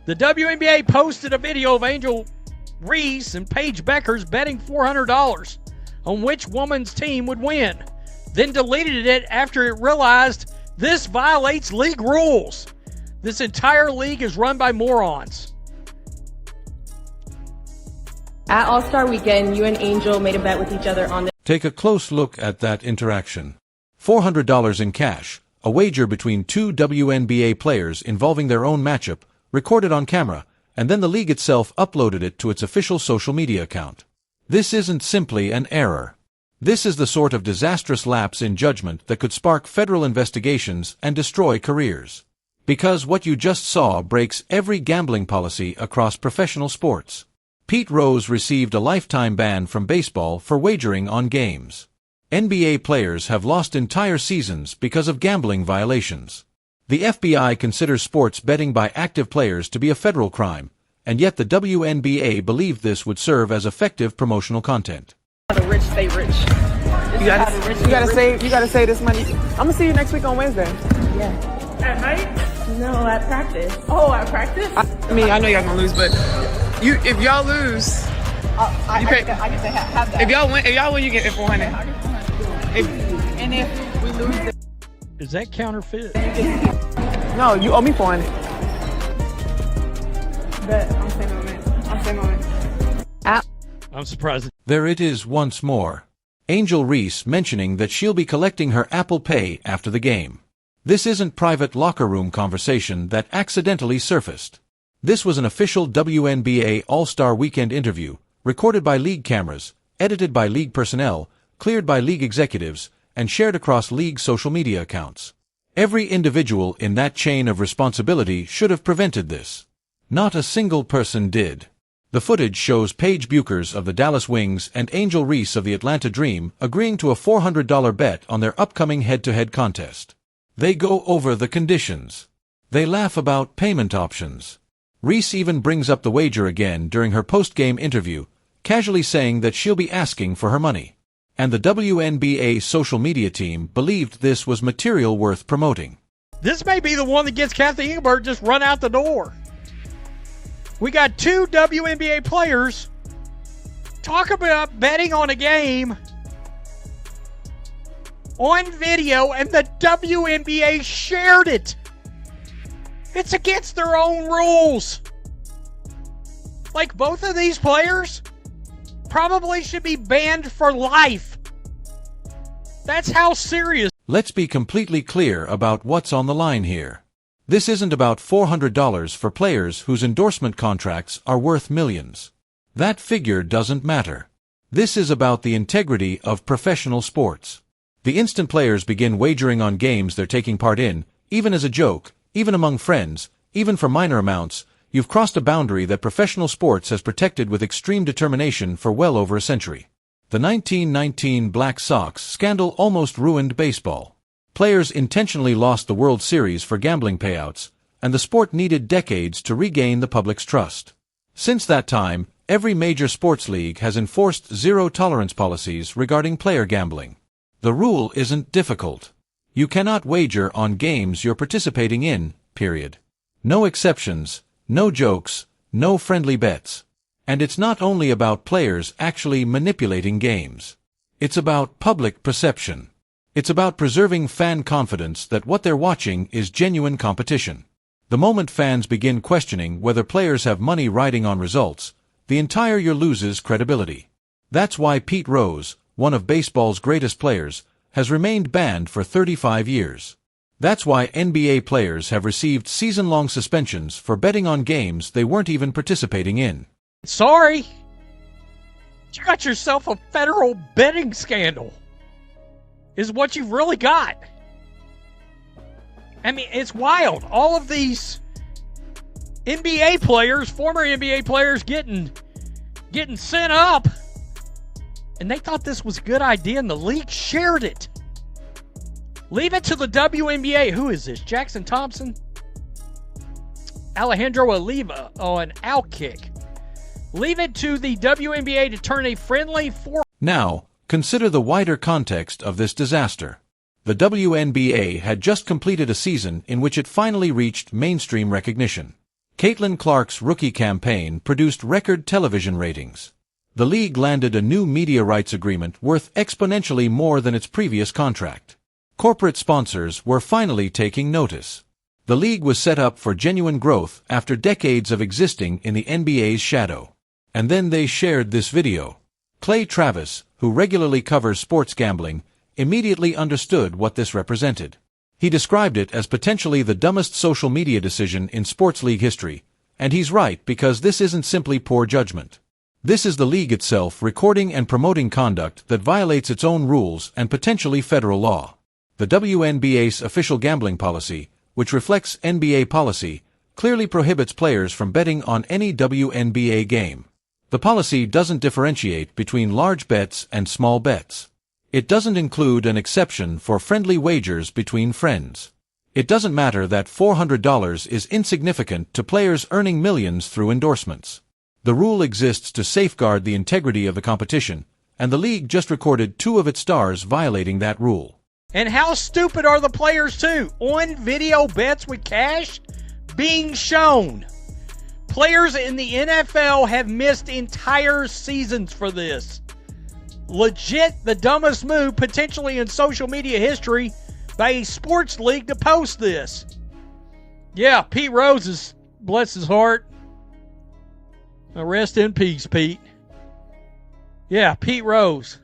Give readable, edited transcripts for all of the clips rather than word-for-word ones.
The WNBA posted a video of Angel Reese and Paige Bueckers betting $400 on which woman's team would win, then deleted it after it realized this violates league rules. This entire league is run by morons. At All-Star Weekend, you and Angel made a bet with each other on the... Take a close look at that interaction. $400 in cash, a wager between two WNBA players involving their own matchup, recorded on camera, and then the league itself uploaded it to its official social media account. This isn't simply an error. This is the sort of disastrous lapse in judgment that could spark federal investigations and destroy careers. Because what you just saw breaks every gambling policy across professional sports. Pete Rose received a lifetime ban from baseball for wagering on games. NBA players have lost entire seasons because of gambling violations. The FBI considers sports betting by active players to be a federal crime, and yet the WNBA believed this would serve as effective promotional content. The rich stay rich. You gotta save this money. I'm gonna see you next week on Wednesday. Yeah. At night? No, at practice. Oh, at practice? I mean, I know y'all gonna lose, but if y'all lose, I get to have that. If y'all win, you get it 400. And if we lose, Is that counterfeit? No, you owe me 400. but I'm staying on it. I'm surprised. There it is once more. Angel Reese mentioning that she'll be collecting her Apple Pay after the game. This isn't private locker room conversation that accidentally surfaced. This was an official WNBA All-Star Weekend interview, recorded by league cameras, edited by league personnel, cleared by league executives, and shared across league social media accounts. Every individual in that chain of responsibility should have prevented this. Not a single person did. The footage shows Paige Bueckers of the Dallas Wings and Angel Reese of the Atlanta Dream agreeing to a $400 bet on their upcoming head-to-head contest. They go over the conditions. They laugh about payment options. Reese even brings up the wager again during her post-game interview, casually saying that she'll be asking for her money. And the WNBA social media team believed this was material worth promoting. This may be the one that gets Kathy Engelbert just run out the door. We got two WNBA players talk about betting on a game on video, and the WNBA shared it. It's against their own rules. Like, both of these players probably should be banned for life. That's how serious. Let's be completely clear about what's on the line here. This isn't about $400 for players whose endorsement contracts are worth millions. That figure doesn't matter. This is about the integrity of professional sports. The instant players begin wagering on games they're taking part in, even as a joke, even among friends, even for minor amounts, you've crossed a boundary that professional sports has protected with extreme determination for well over a century. The 1919 Black Sox scandal almost ruined baseball. Players intentionally lost the World Series for gambling payouts, and the sport needed decades to regain the public's trust. Since that time, every major sports league has enforced zero-tolerance policies regarding player gambling. The rule isn't difficult. You cannot wager on games you're participating in, period. No exceptions, no jokes, no friendly bets. And it's not only about players actually manipulating games. It's about public perception. It's about preserving fan confidence that what they're watching is genuine competition. The moment fans begin questioning whether players have money riding on results, the entire year loses credibility. That's why Pete Rose, one of baseball's greatest players, has remained banned for 35 years. That's why NBA players have received season-long suspensions for betting on games they weren't even participating in. Sorry. You got yourself a federal betting scandal. Is what you've really got. I mean, it's wild. All of these NBA players, former NBA players getting sent up, and they thought this was a good idea, and the league shared it. Leave it to the WNBA. Who is this? Jackson Thompson? Alejandro Oliva on Outkick. Leave it to the WNBA to turn a friendly Now, consider the wider context of this disaster. The WNBA had just completed a season in which it finally reached mainstream recognition. Caitlin Clark's rookie campaign produced record television ratings. The league landed a new media rights agreement worth exponentially more than its previous contract. Corporate sponsors were finally taking notice. The league was set up for genuine growth after decades of existing in the NBA's shadow. And then they shared this video. Clay Travis, who regularly covers sports gambling, immediately understood what this represented. He described it as potentially the dumbest social media decision in sports league history, and he's right because this isn't simply poor judgment. This is the league itself recording and promoting conduct that violates its own rules and potentially federal law. The WNBA's official gambling policy, which reflects NBA policy, clearly prohibits players from betting on any WNBA game. The policy doesn't differentiate between large bets and small bets. It doesn't include an exception for friendly wagers between friends. It doesn't matter that $400 is insignificant to players earning millions through endorsements. The rule exists to safeguard the integrity of the competition, and the league just recorded 2 of its stars violating that rule. And how stupid are the players too? On video bets with cash being shown. Players in the NFL have missed entire seasons for this. Legit the dumbest move potentially in social media history by a sports league to post this. Yeah, Pete Rose is, bless his heart. Rest in peace, Pete. Yeah, Pete Rose.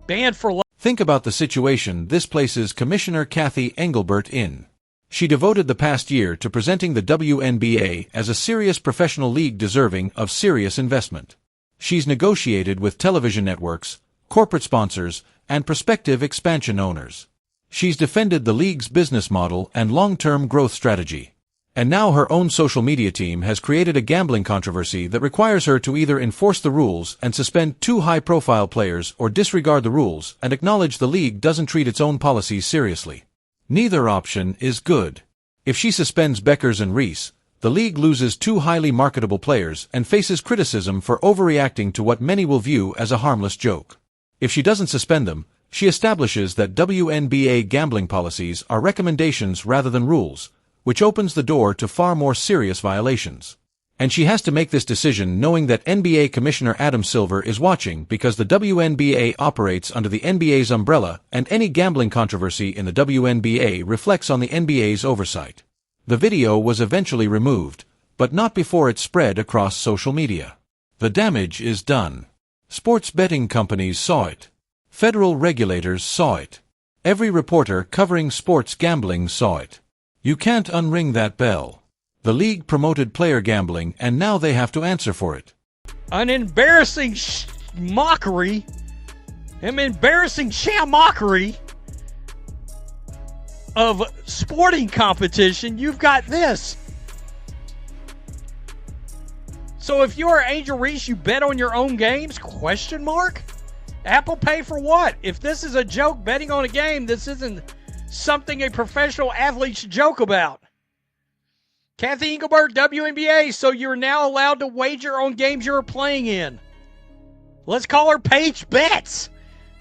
Banned for life. Think about the situation this places Commissioner Kathy Engelbert in. She devoted the past year to presenting the WNBA as a serious professional league deserving of serious investment. She's negotiated with television networks, corporate sponsors, and prospective expansion owners. She's defended the league's business model and long-term growth strategy. And now her own social media team has created a gambling controversy that requires her to either enforce the rules and suspend 2 high-profile players or disregard the rules and acknowledge the league doesn't treat its own policies seriously. Neither option is good. If she suspends Bueckers and Reese, the league loses 2 highly marketable players and faces criticism for overreacting to what many will view as a harmless joke. If she doesn't suspend them, she establishes that WNBA gambling policies are recommendations rather than rules, which opens the door to far more serious violations. And she has to make this decision knowing that NBA Commissioner Adam Silver is watching because the WNBA operates under the NBA's umbrella and any gambling controversy in the WNBA reflects on the NBA's oversight. The video was eventually removed, but not before it spread across social media. The damage is done. Sports betting companies saw it. Federal regulators saw it. Every reporter covering sports gambling saw it. You can't unring that bell. The league promoted player gambling and now they have to answer for it. An embarrassing mockery. An embarrassing sham mockery of sporting competition. You've got this. So if you're Angel Reese, you bet on your own games? Question mark? Apple Pay for what? If this is a joke betting on a game, this isn't something a professional athlete should joke about. Kathy Engelbert, WNBA, so you're now allowed to wager on games you're playing in. Let's call her Paige Bets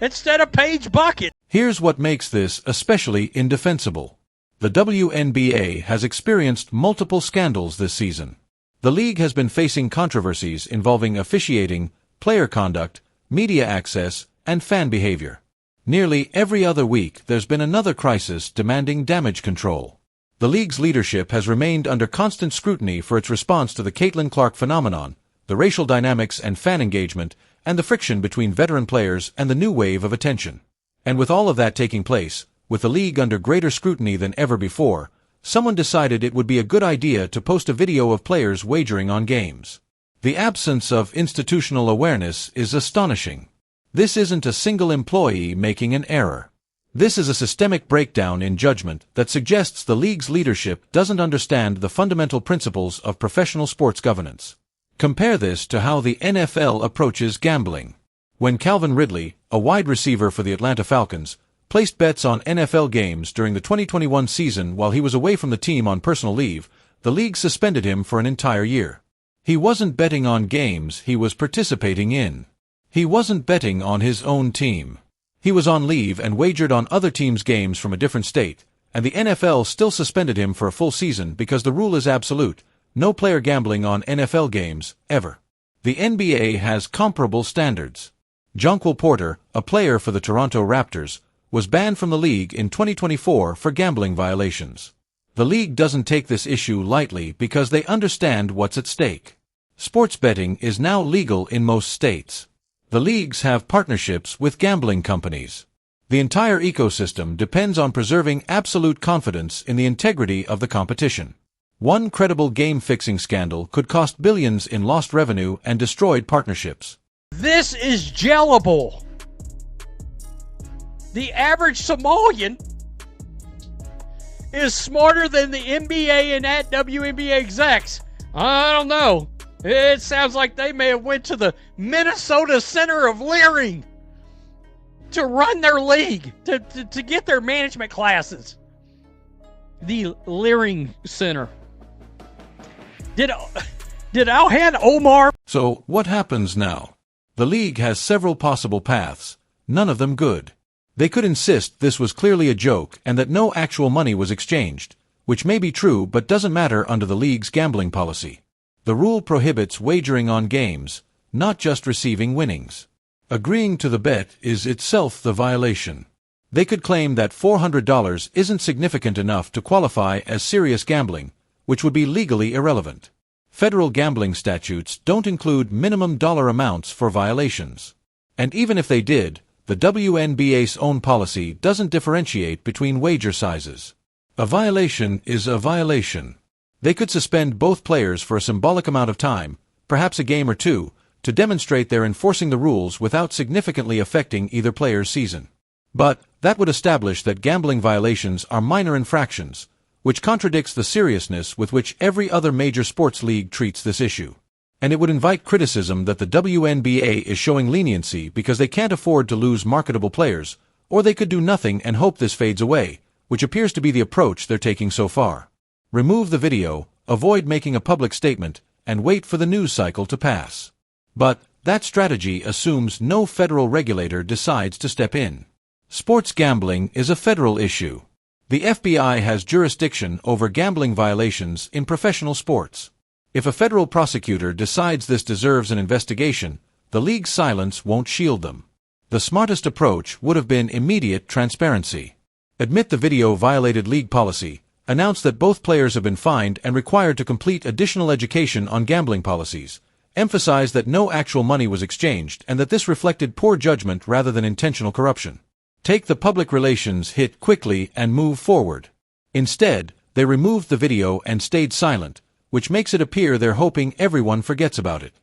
instead of Paige Bucket. Here's what makes this especially indefensible. The WNBA has experienced multiple scandals this season. The league has been facing controversies involving officiating, player conduct, media access, and fan behavior. Nearly every other week there's been another crisis demanding damage control. The league's leadership has remained under constant scrutiny for its response to the Caitlin Clark phenomenon, the racial dynamics and fan engagement, and the friction between veteran players and the new wave of attention. And with all of that taking place, with the league under greater scrutiny than ever before, someone decided it would be a good idea to post a video of players wagering on games. The absence of institutional awareness is astonishing. This isn't a single employee making an error. This is a systemic breakdown in judgment that suggests the league's leadership doesn't understand the fundamental principles of professional sports governance. Compare this to how the NFL approaches gambling. When Calvin Ridley, a wide receiver for the Atlanta Falcons, placed bets on NFL games during the 2021 season while he was away from the team on personal leave, the league suspended him for an entire year. He wasn't betting on games he was participating in. He wasn't betting on his own team. He was on leave and wagered on other teams' games from a different state, and the NFL still suspended him for a full season because the rule is absolute: no player gambling on NFL games, ever. The NBA has comparable standards. Jonquil Porter, a player for the Toronto Raptors, was banned from the league in 2024 for gambling violations. The league doesn't take this issue lightly because they understand what's at stake. Sports betting is now legal in most states. The leagues have partnerships with gambling companies. The entire ecosystem depends on preserving absolute confidence in the integrity of the competition. One credible game-fixing scandal could cost billions in lost revenue and destroyed partnerships. This is jellable. The average Somalian is smarter than the NBA and at WNBA execs. I don't know. It sounds like they may have went to the Minnesota Center of Leering to run their league, to get their management classes. The Leering Center. Did Alhan Omar... So, what happens now? The league has several possible paths, none of them good. They could insist this was clearly a joke and that no actual money was exchanged, which may be true but doesn't matter under the league's gambling policy. The rule prohibits wagering on games, not just receiving winnings. Agreeing to the bet is itself the violation. They could claim that $400 isn't significant enough to qualify as serious gambling, which would be legally irrelevant. Federal gambling statutes don't include minimum dollar amounts for violations. And even if they did, the WNBA's own policy doesn't differentiate between wager sizes. A violation is a violation. They could suspend both players for a symbolic amount of time, perhaps a game or two, to demonstrate they're enforcing the rules without significantly affecting either player's season. But that would establish that gambling violations are minor infractions, which contradicts the seriousness with which every other major sports league treats this issue. And it would invite criticism that the WNBA is showing leniency because they can't afford to lose marketable players, or they could do nothing and hope this fades away, which appears to be the approach they're taking so far. Remove the video, avoid making a public statement, and wait for the news cycle to pass. But that strategy assumes no federal regulator decides to step in. Sports gambling is a federal issue. The FBI has jurisdiction over gambling violations in professional sports. If a federal prosecutor decides this deserves an investigation, the league's silence won't shield them. The smartest approach would have been immediate transparency. Admit the video violated league policy, announce that both players have been fined and required to complete additional education on gambling policies, emphasize that no actual money was exchanged and that this reflected poor judgment rather than intentional corruption. Take the public relations hit quickly and move forward. Instead, they removed the video and stayed silent, which makes it appear they're hoping everyone forgets about it.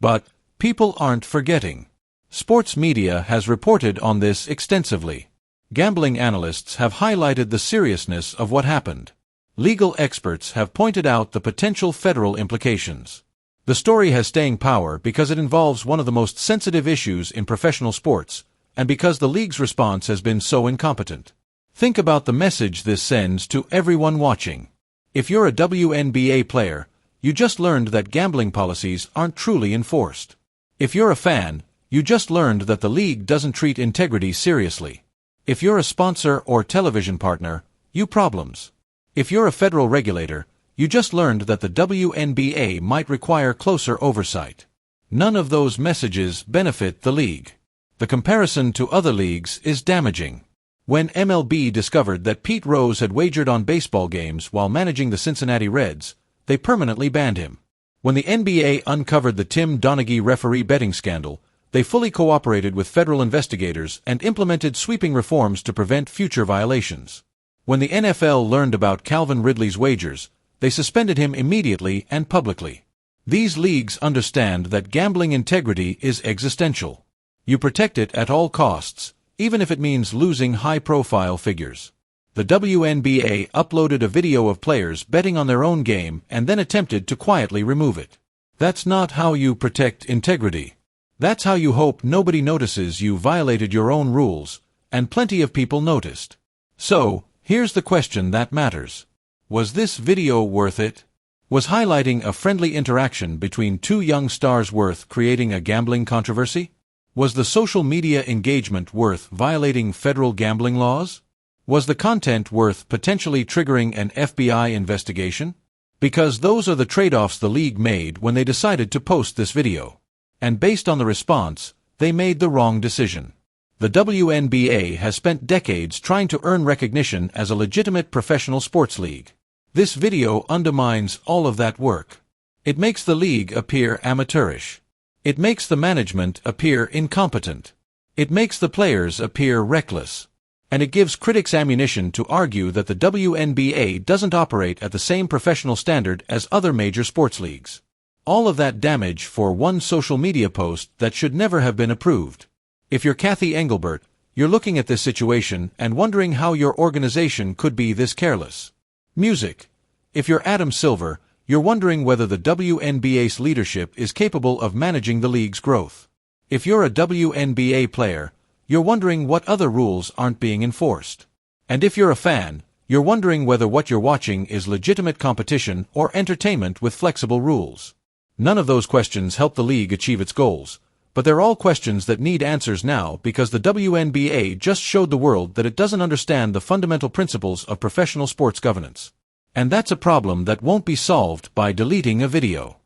But people aren't forgetting. Sports media has reported on this extensively. Gambling analysts have highlighted the seriousness of what happened. Legal experts have pointed out the potential federal implications. The story has staying power because it involves one of the most sensitive issues in professional sports, and because the league's response has been so incompetent. Think about the message this sends to everyone watching. If you're a WNBA player, you just learned that gambling policies aren't truly enforced. If you're a fan, you just learned that the league doesn't treat integrity seriously. If you're a sponsor or television partner, you problems. If you're a federal regulator, you just learned that the WNBA might require closer oversight. None of those messages benefit the league. The comparison to other leagues is damaging. When MLB discovered that Pete Rose had wagered on baseball games while managing the Cincinnati Reds, they permanently banned him. When the NBA uncovered the Tim Donaghy referee betting scandal, they fully cooperated with federal investigators and implemented sweeping reforms to prevent future violations. When the NFL learned about Calvin Ridley's wagers, they suspended him immediately and publicly. These leagues understand that gambling integrity is existential. You protect it at all costs, even if it means losing high-profile figures. The WNBA uploaded a video of players betting on their own game and then attempted to quietly remove it. That's not how you protect integrity. That's how you hope nobody notices you violated your own rules, and plenty of people noticed. So, here's the question that matters. Was this video worth it? Was highlighting a friendly interaction between two young stars worth creating a gambling controversy? Was the social media engagement worth violating federal gambling laws? Was the content worth potentially triggering an FBI investigation? Because those are the trade-offs the league made when they decided to post this video. And based on the response, they made the wrong decision. The WNBA has spent decades trying to earn recognition as a legitimate professional sports league. This video undermines all of that work. It makes the league appear amateurish. It makes the management appear incompetent. It makes the players appear reckless. And it gives critics ammunition to argue that the WNBA doesn't operate at the same professional standard as other major sports leagues. All of that damage for one social media post that should never have been approved. If you're Kathy Engelbert, you're looking at this situation and wondering how your organization could be this careless. Music. If you're Adam Silver, you're wondering whether the WNBA's leadership is capable of managing the league's growth. If you're a WNBA player, you're wondering what other rules aren't being enforced. And if you're a fan, you're wondering whether what you're watching is legitimate competition or entertainment with flexible rules. None of those questions help the league achieve its goals, but they're all questions that need answers now because the WNBA just showed the world that it doesn't understand the fundamental principles of professional sports governance. And that's a problem that won't be solved by deleting a video.